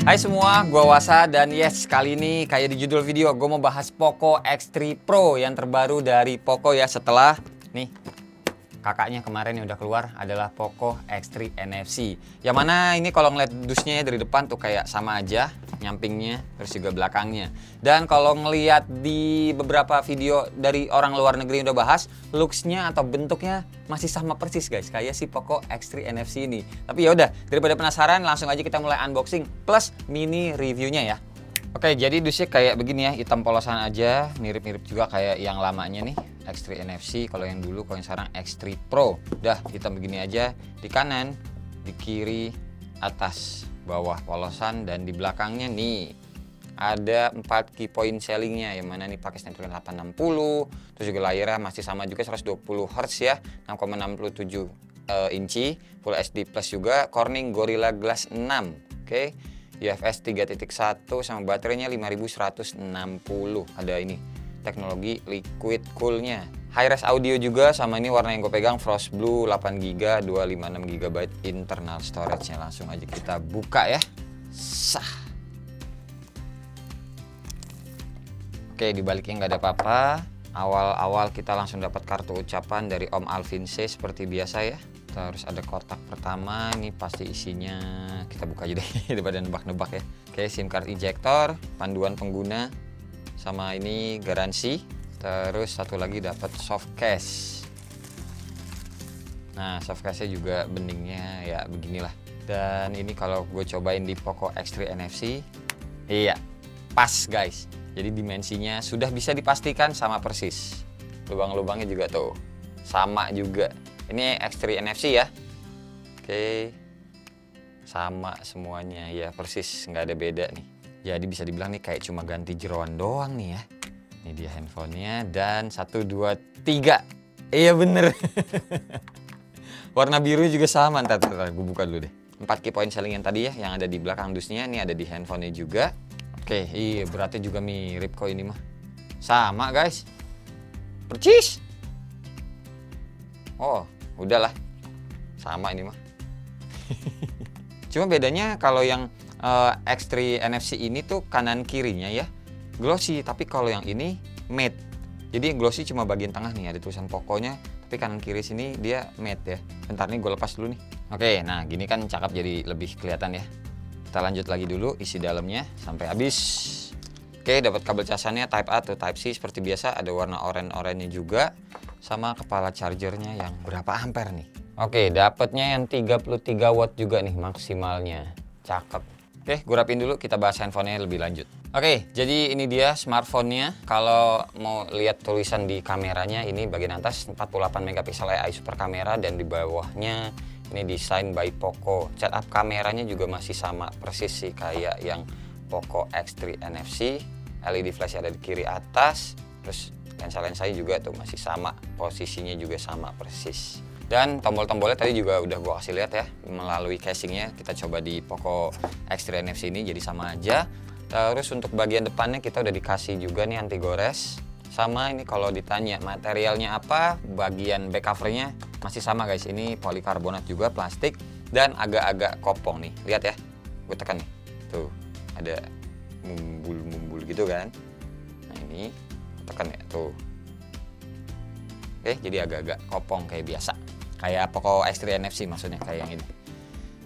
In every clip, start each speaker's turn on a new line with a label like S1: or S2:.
S1: Hai semua, gua Wasa dan yes, kali ini kayak di judul video gue mau bahas Poco X3 Pro yang terbaru dari Poco ya, setelah nih kakaknya kemarin yang udah keluar adalah Poco X3 NFC. Yang mana ini kalau ngeliat dusnya dari depan tuh kayak sama aja, nyampingnya terus juga belakangnya. Dan kalau ngeliat di beberapa video dari orang luar negeri yang udah bahas, looksnya atau bentuknya masih sama persis guys, kayak si Poco X3 NFC ini. Tapi ya udah, daripada penasaran, langsung aja kita mulai unboxing plus mini reviewnya ya. Oke, jadi dusnya kayak begini ya, hitam polosan aja, mirip-mirip juga kayak yang lamanya nih, X3 NFC. Kalau yang dulu, kalau yang sekarang X3 Pro. Udah hitam begini aja, di kanan, di kiri, atas, bawah polosan, dan di belakangnya nih ada 4 key point sellingnya, yang mana nih pakai Snapdragon 860, terus juga layarnya masih sama juga 120 Hz ya, 6,67 inci, Full HD Plus juga, Corning Gorilla Glass 6, oke. UFS 3.1 sama baterainya 5160. Ada ini teknologi liquid coolnya. Hi-res audio juga, sama ini warna yang gue pegang Frost Blue 8GB 256GB internal storage-nya. Langsung aja kita buka ya. Sah. Oke, di baliknya nggak ada apa-apa. Awal-awal kita langsung dapat kartu ucapan dari Om Alvin C seperti biasa ya. Terus ada kotak pertama, ini pasti isinya, kita buka aja deh daripada nebak-nebak ya. Oke, SIM card ejector, panduan pengguna, sama ini garansi. Terus satu lagi dapat soft case. Nah, soft case-nya juga beningnya ya beginilah. Dan ini kalau gue cobain di Poco X3 NFC, iya, pas guys. Jadi dimensinya sudah bisa dipastikan sama persis. Lubang-lubangnya juga tuh, sama juga. Ini X3 NFC ya. Oke, sama semuanya ya, persis, nggak ada beda nih. Jadi bisa dibilang nih kayak cuma ganti jeroan doang nih ya. Ini dia handphonenya, dan 1, 2, 3. Iya bener. Warna biru juga sama. Ntar gue buka dulu deh. 4 key point selling yang tadi ya, yang ada di belakang dusnya, ini ada di handphonenya juga. Oke, iya beratnya juga mirip kok ini mah. Sama guys, percis. Oh, udahlah, sama ini mah. Cuma bedanya kalau yang X3 NFC ini tuh kanan kirinya ya glossy, tapi kalau yang ini matte. Jadi glossy cuma bagian tengah nih, ada tulisan Poconya, tapi kanan kiri sini dia matte ya. Bentar nih, gue lepas dulu nih. Oke, nah gini kan cakep, jadi lebih kelihatan ya. Kita lanjut lagi dulu isi dalamnya sampai habis. Oke, dapat kabel casannya Type A atau Type C seperti biasa, ada warna oranye-oranye juga, sama kepala chargernya yang berapa ampere nih. Oke, dapatnya yang 33 watt juga nih maksimalnya. Cakep. Oke, gue rapin dulu, kita bahas handphonenya lebih lanjut. Oke, jadi ini dia smartphone-nya. Kalau mau lihat tulisan di kameranya, ini bagian atas 48 megapiksel AI super kamera, dan di bawahnya ini desain by Poco. Setup kameranya juga masih sama persis sih kayak yang Poco X3 NFC. LED flash ada di kiri atas, terus lensa-lensanya juga tuh masih sama, posisinya juga sama persis. Dan tombol-tombolnya tadi juga udah gua kasih lihat ya melalui casingnya. Kita coba di Poco X3 NFC ini jadi sama aja. Terus untuk bagian depannya kita udah dikasih juga nih anti gores. Sama ini kalau ditanya materialnya apa, bagian back covernya masih sama guys. Ini polikarbonat juga, plastik, dan agak-agak kopong nih. Lihat ya, gue tekan nih, tuh ada mumbul-mumbul gitu kan. Nah ini tekan ya tuh. Oke, jadi agak-agak kopong kayak biasa, kayak Poco X3 NFC maksudnya, kayak yang ini.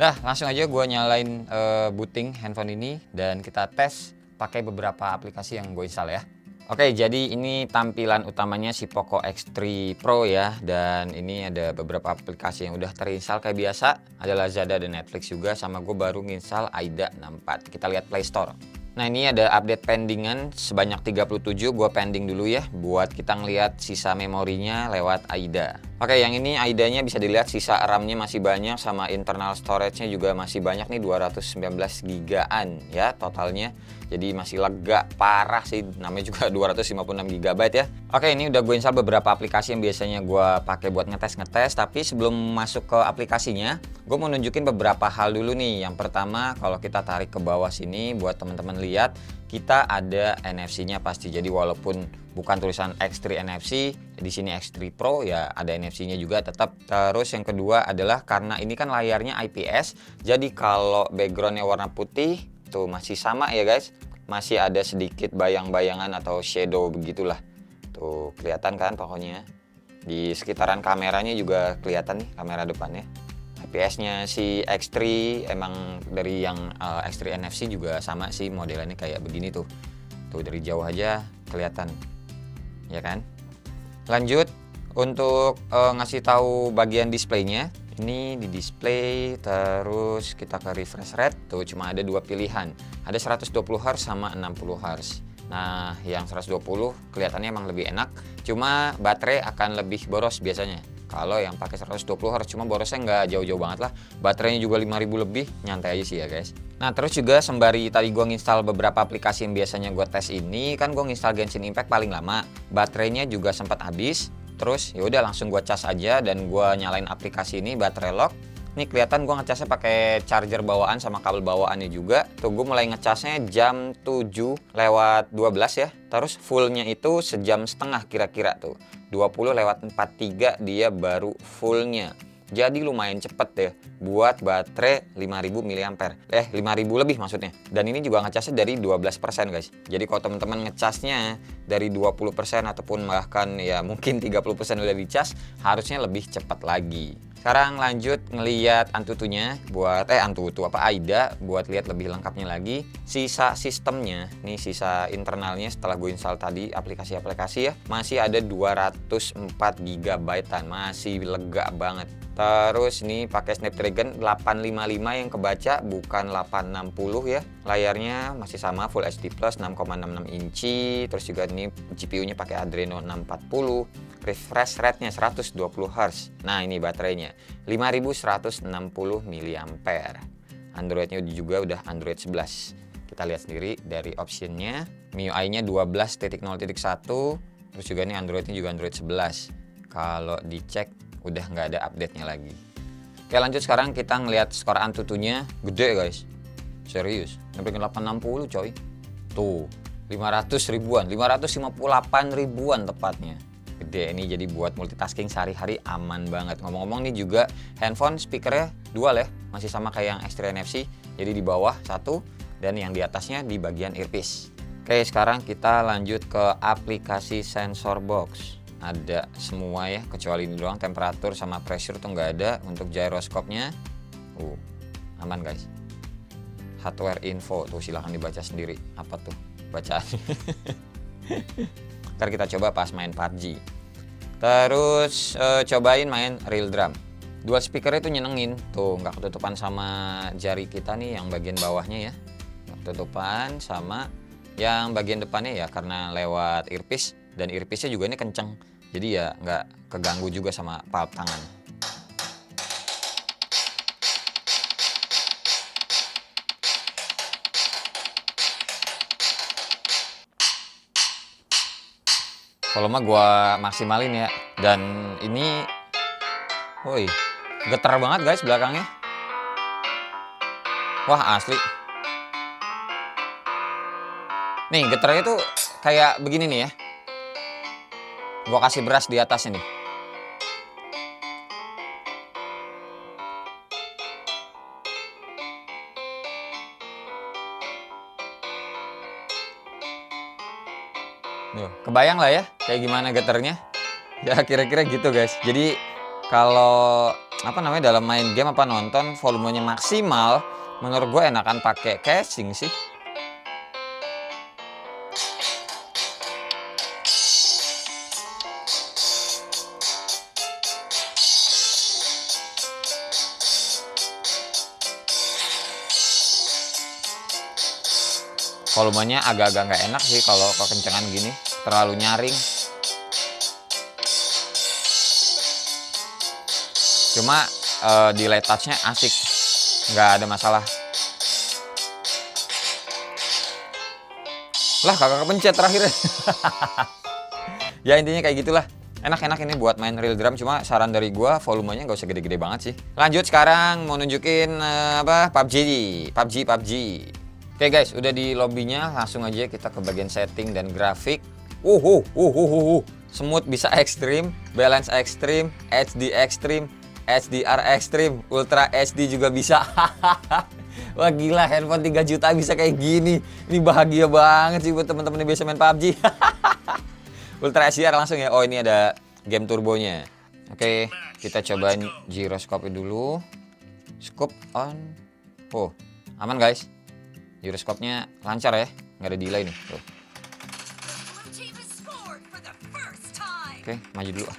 S1: Nah, langsung aja gue nyalain booting handphone ini dan kita tes pakai beberapa aplikasi yang gue install ya. Oke, jadi ini tampilan utamanya si Poco X3 Pro ya, dan ini ada beberapa aplikasi yang udah terinstall kayak biasa. Ada Lazada dan Netflix juga, sama gue baru nginstal AIDA 64. Kita lihat Play Store. Nah, ini ada update pendingan sebanyak 37, gue pending dulu ya buat kita ngelihat sisa memorinya lewat AIDA. Oke, yang ini AIDA-nya bisa dilihat sisa RAM-nya masih banyak, sama internal storage-nya juga masih banyak nih, 219 gigaan ya totalnya. Jadi masih lega parah sih, namanya juga 256 GB ya. Oke, ini udah gue install beberapa aplikasi yang biasanya gue pakai buat ngetes, tapi sebelum masuk ke aplikasinya, gue mau nunjukin beberapa hal dulu nih. Yang pertama, kalau kita tarik ke bawah sini buat teman-teman lihat, kita ada NFC-nya pasti. Jadi walaupun bukan tulisan X3 NFC, di sini X3 Pro ya ada NFC-nya juga tetap. Terus yang kedua adalah karena ini kan layarnya IPS, jadi kalau backgroundnya warna putih, Tuh masih sama ya guys, masih ada sedikit bayang-bayangan atau shadow begitulah. Tuh kelihatan kan pokoknya. Di sekitaran kameranya juga kelihatan nih kamera depannya. IPS-nya si X3 emang dari yang X3 NFC juga sama sih modelannya kayak begini tuh. Tuh dari jauh aja kelihatan. Ya kan? Lanjut untuk ngasih tahu bagian displaynya. Ini di display, terus kita ke refresh rate. Tuh cuma ada dua pilihan, ada 120 Hz sama 60 Hz. Nah yang 120 kelihatannya emang lebih enak, cuma baterai akan lebih boros biasanya kalau yang pakai 120 Hz. Cuma borosnya nggak jauh-jauh banget lah, baterainya juga 5000 lebih, nyantai aja sih ya guys. Nah terus juga sembari tadi gua nginstal beberapa aplikasi yang biasanya gua tes ini, kan gua nginstal Genshin Impact paling lama, baterainya juga sempat habis. Terus ya udah langsung gua cas aja dan gua nyalain aplikasi ini, baterai lock. Ini kelihatan gua ngecasnya pakai charger bawaan sama kabel bawaannya juga. Tuh gua mulai ngecasnya jam 7:12 ya. Terus fullnya itu sejam setengah kira-kira tuh. 20:43 dia baru fullnya. Jadi lumayan cepet ya buat baterai 5000 mAh. 5000 lebih maksudnya. Dan ini juga ngecasnya dari 12% guys. Jadi kalau teman-teman ngecasnya dari 20% ataupun bahkan ya mungkin 30% udah dicas, harusnya lebih cepat lagi. Sekarang lanjut ngeliat Antutunya buat Antutu AIDA buat lihat lebih lengkapnya lagi. Sisa sistemnya, nih sisa internalnya setelah gue install tadi aplikasi-aplikasi ya, masih ada 204 GB-an, masih lega banget. Terus ini pakai Snapdragon 855 yang kebaca bukan 860 ya. Layarnya masih sama Full HD Plus 6,66 inci. Terus juga ini GPU-nya pakai Adreno 640. Refresh rate-nya 120 Hz. Nah, ini baterainya 5160 mAh. Android-nya juga udah Android 11. Kita lihat sendiri dari optionnya. MIUI-nya 12.0.1. Terus juga ini Android-nya juga Android 11. Kalau dicek udah nggak ada update-nya lagi. Oke lanjut, sekarang kita ngelihat skor Antutunya gede guys, serius sampai ke 860 coy. Tuh 500 ribuan, 558 ribuan tepatnya. Gede ini, jadi buat multitasking sehari-hari aman banget. Ngomong-ngomong nih juga handphone speakernya dual ya, masih sama kayak yang X3 NFC. Jadi di bawah satu dan yang di atasnya di bagian earpiece. Oke sekarang kita lanjut ke aplikasi sensor box. Ada semua ya, kecuali ini doang, temperatur sama pressure tuh nggak ada. Untuk gyroscope-nya aman guys. Hardware info tuh silahkan dibaca sendiri apa tuh bacaan. Ntar kita coba pas main PUBG. Terus cobain main real drum. Dual speaker itu nyenengin tuh, nggak ketutupan sama jari kita nih yang bagian bawahnya ya, nggak ketutupan sama yang bagian depannya ya karena lewat earpiece. Dan earpiece-nya juga ini kenceng, jadi ya nggak keganggu juga sama palp tangan. Volume gua maksimalin ya, dan ini, woi, getar banget guys belakangnya. Wah asli. Nih getarnya tuh kayak begini nih ya. Gua kasih beras di atasnya nih. Tuh, kebayang lah ya kayak gimana getarnya. Ya kira-kira gitu guys. Jadi kalau dalam main game apa nonton volumenya maksimal, menurut gue enakan pakai casing sih. Volumenya agak-agak nggak enak sih kalau kekencangan gini, terlalu nyaring. Cuma di light touch-nya asik, nggak ada masalah. Lah kagak kepencet terakhir. Ya intinya kayak gitulah. Enak-enak ini buat main real drum, cuma saran dari gua volumenya nggak usah gede-gede banget sih. Lanjut sekarang mau nunjukin PUBG. Oke guys, udah di lobbynya, langsung aja kita ke bagian setting dan grafik. Smooth bisa ekstrim, balance ekstrim, HD ekstrim, HDR ekstrim, Ultra HD juga bisa. Wah gila, handphone 3 juta bisa kayak gini. Ini bahagia banget sih buat teman-teman yang biasa main PUBG. Ultra HDR langsung ya. Oh ini ada game turbonya. Oke, kita cobain gyroscope dulu. Scope on. Oh, aman guys. Gyroscope-nya lancar ya. Nggak ada delay nih. Tuh. Oke, maju dulu.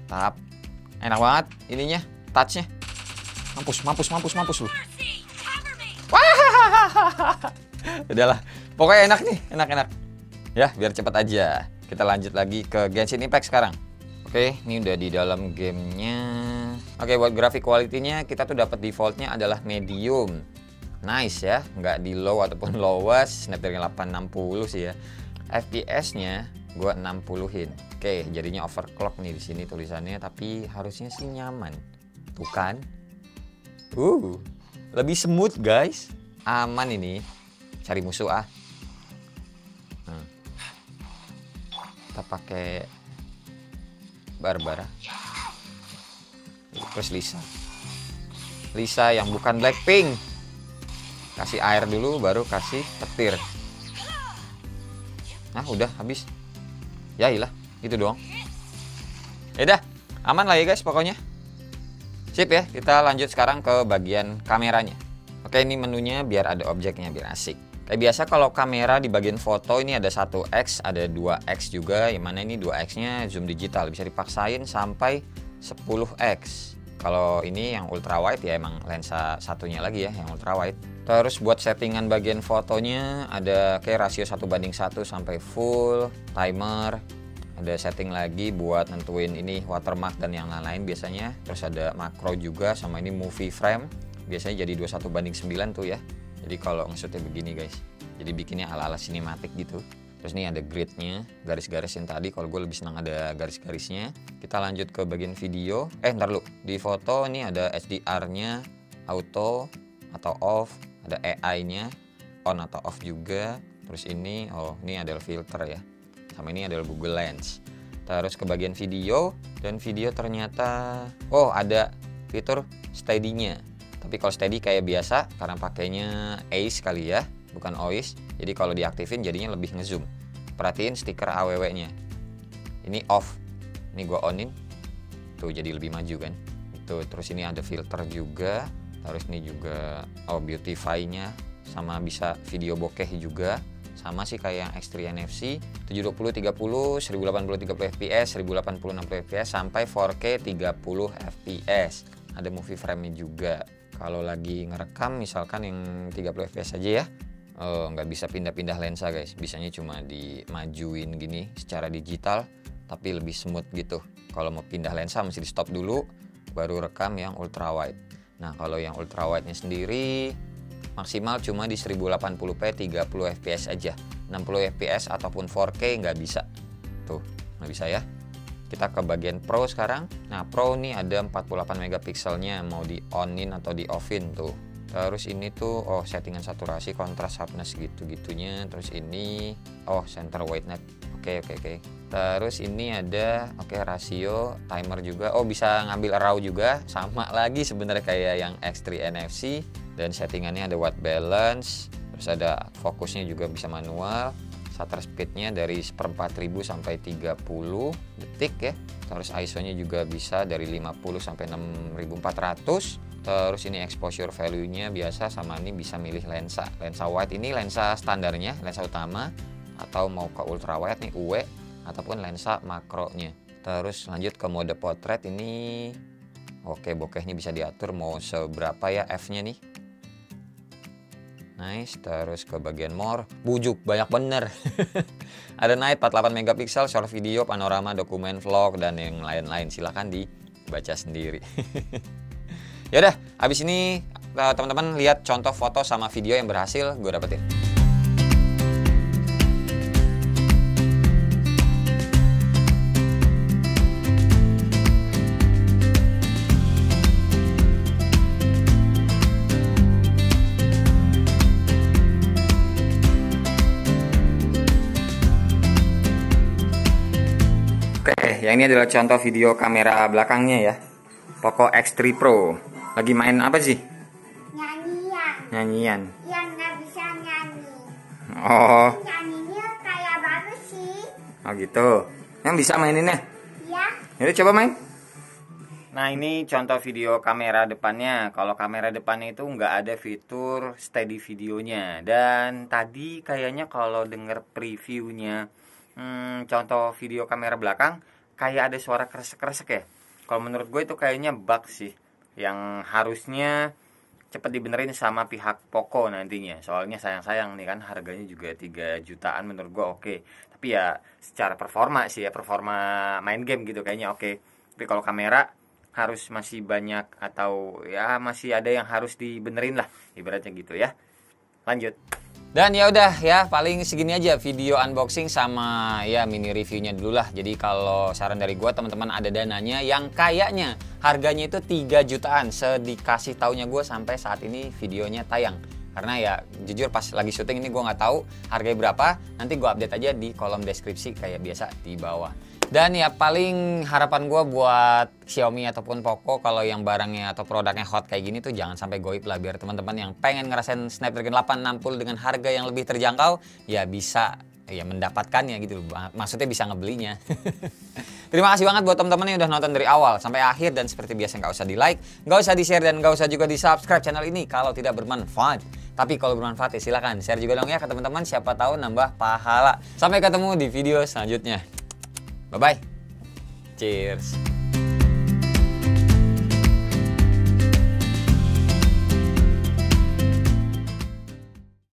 S1: Tap. Enak banget ininya, touch-nya. Mampus lu. Wah. Udahlah. Pokoknya enak nih, enak. Ya, biar cepat aja. Kita lanjut lagi ke Genshin Impact sekarang. Oke, ini udah di dalam gamenya. Oke, buat grafik quality-nya kita tuh dapat defaultnya adalah medium. Nice ya, nggak di low ataupun lowest. Snapdragon 860 sih ya. FPS-nya gua 60-in. Oke, jadinya overclock nih di sini tulisannya, tapi harusnya sih nyaman. Tuh kan? Lebih smooth, guys. Aman ini. Cari musuh ah. Kita pakai Barbara. Terus Lisa yang bukan Blackpink. Kasih air dulu baru kasih petir. Nah, udah habis. Ya iyalah, itu doang. Yaudah, aman lah ya guys pokoknya. Sip ya, kita lanjut sekarang ke bagian kameranya. Oke, ini menunya biar ada objeknya, biar asik. Kayak biasa kalau kamera di bagian foto ini ada 1x, ada 2x juga. Yang mana ini 2x-nya zoom digital, bisa dipaksain sampai 10x. Kalau ini yang ultra wide ya emang lensa satunya lagi ya yang ultra wide. Terus buat settingan bagian fotonya ada kayak rasio 1:1 sampai full, timer. Ada setting lagi buat nentuin ini watermark dan yang lain-lain biasanya. Terus ada makro juga sama ini movie frame. Biasanya jadi 21:9 tuh ya. Jadi kalau nge-shootnya begini guys. Jadi bikinnya ala-ala sinematik gitu. Terus nih ada gridnya, garis-garis yang tadi. Kalau gue lebih senang ada garis-garisnya. Kita lanjut ke bagian video. Ntar lu. Di foto ini ada HDR-nya, auto atau off. Ada AI-nya, on atau off juga. Terus ini, oh ini adalah filter ya. Sama ini adalah Google Lens. Terus ke bagian video. Dan video ternyata, oh ada fitur steady-nya. Tapi kalau steady kayak biasa, karena pakainya Ace kali ya, bukan OIS. Jadi kalau diaktifin jadinya lebih ngezoom. Perhatiin stiker AWW-nya. Ini off. Ini gua onin. Tuh jadi lebih maju kan. Itu terus ini ada filter juga. Terus ini juga beautify-nya sama bisa video bokeh juga. Sama sih kayak yang X3 NFC, 720 30, 1080 30 fps, 1080 60 fps sampai 4K 30 fps. Ada movie frame-nya juga. Kalau lagi ngerekam misalkan yang 30 fps aja ya, nggak bisa pindah-pindah lensa guys. Bisanya cuma dimajuin gini secara digital, tapi lebih smooth gitu. Kalau mau pindah lensa mesti di stop dulu, baru rekam yang ultra wide. Nah kalau yang ultra wide-nya sendiri maksimal cuma di 1080p 30 fps aja. 60 fps ataupun 4K nggak bisa. Tuh, nggak bisa ya. Kita ke bagian Pro sekarang. Nah, Pro ini ada 48 megapikselnya, mau di on-in atau di off-in tuh. Terus ini tuh, oh settingan saturasi, kontras, sharpness gitu-gitunya. Terus ini, oh center whiteness. Oke. Terus ini ada, rasio, timer juga. Oh bisa ngambil raw juga, sama lagi sebenarnya kayak yang X3 NFC. Dan settingannya ada white balance. Terus ada fokusnya juga bisa manual. Shutter speednya dari 1/4000 sampai 30 detik ya. Terus ISO-nya juga bisa dari 50 sampai 6400. Terus ini exposure value-nya biasa, sama ini bisa milih lensa. Lensa wide ini lensa standarnya, lensa utama, atau mau ke ultra wide nih UE ataupun lensa makronya. Terus lanjut ke mode portrait ini. Oke, bokehnya bisa diatur mau seberapa ya F-nya nih. Nice, terus ke bagian more, bujuk banyak bener. Ada night 48 megapiksel, short video, panorama, dokumen, vlog dan yang lain-lain. Silahkan dibaca sendiri. Yaudah, habis ini teman-teman lihat contoh foto sama video yang berhasil gue dapetin. yang ini adalah contoh video kamera belakangnya ya. Poco X3 Pro. Lagi main apa sih?
S2: Nyanyian.
S1: Nyanyian.
S2: Yang nggak bisa nyanyi.
S1: Oh.
S2: Nyanyinya kayak bagus sih.
S1: Oh gitu. Yang bisa maininnya?
S2: Ya.
S1: Yaudah coba main. Nah ini contoh video kamera depannya. Kalau kamera depannya itu nggak ada fitur steady videonya. Dan tadi kayaknya kalau denger previewnya contoh video kamera belakang, kayak ada suara kresek-kresek ya. Kalau menurut gue itu kayaknya bug sih, yang harusnya cepet dibenerin sama pihak Poco nantinya. Soalnya sayang-sayang nih kan, harganya juga 3 jutaan menurut gue oke. Tapi ya secara performa sih ya, performa main game gitu kayaknya oke. Tapi kalau kamera harus masih banyak, atau ya masih ada yang harus dibenerin lah, ibaratnya gitu ya. Lanjut. Dan ya udah ya, paling segini aja video unboxing sama ya mini reviewnya dulu lah. Jadi kalau saran dari gua, teman-teman ada dananya yang kayaknya harganya itu 3 jutaan sedikasih taunya gue sampai saat ini videonya tayang. Karena ya jujur pas lagi syuting ini gua nggak tahu harganya berapa. Nanti gua update aja di kolom deskripsi kayak biasa di bawah. Dan ya paling harapan gue buat Xiaomi ataupun Poco, kalau yang barangnya atau produknya hot kayak gini tuh jangan sampai goib lah, biar teman-teman yang pengen ngerasain Snapdragon 860 dengan harga yang lebih terjangkau ya bisa ya mendapatkannya gitu, maksudnya bisa ngebelinya. Terima kasih banget buat teman-teman yang udah nonton dari awal sampai akhir, dan seperti biasa nggak usah di like, nggak usah di share, dan nggak usah juga di subscribe channel ini kalau tidak bermanfaat. Tapi kalau bermanfaat ya silakan share juga dong ya ke teman-teman, siapa tahu nambah pahala. Sampai ketemu di video selanjutnya. Bye-bye. Cheers.